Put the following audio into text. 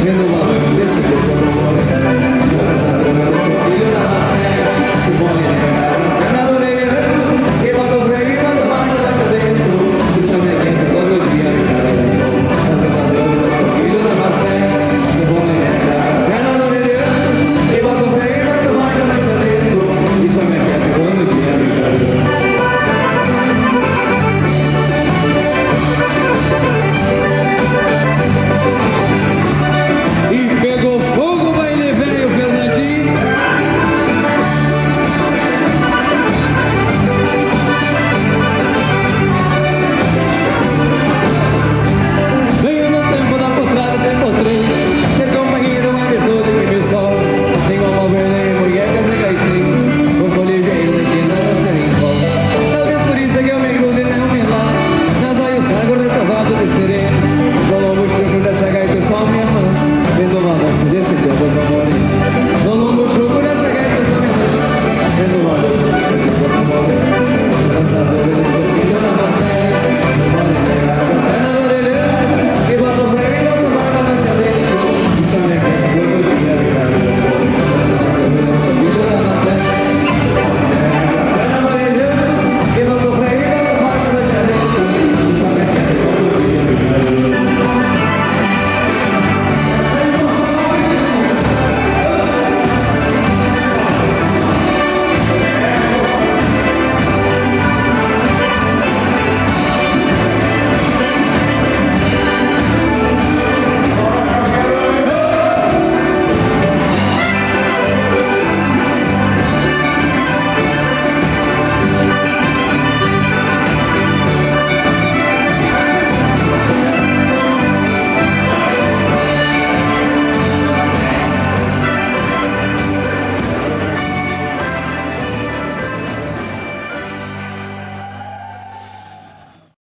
vendo uma noite desse jeito eu não vou negar. Graças a Deus eu sou filho da Macé. Se pode negar na perna do negro, e bota o freio e bota o macho lá pra dentro. Isso me quenta todo dia, cara. Graças a Deus eu sou filho da Macé. Se pode negar na perna do negro, e bota o freio e bota o macho lá pra dentro. Isso me quenta todo dia, cara. E pegou fogo o baile velho, Fernandinho. Venho no tempo da potrada, se encontrei ser companheiro, uma virtude que me sol. Tenho uma verdadeira mulher que se caetei, com colírio de que nada se encosta. Talvez por isso é que eu me grude em meu milagre, nas olhos largo retovado de sereno. Com o lobo chucro dessa gaita só me amansa, vendo uma dança desse tempo de amor.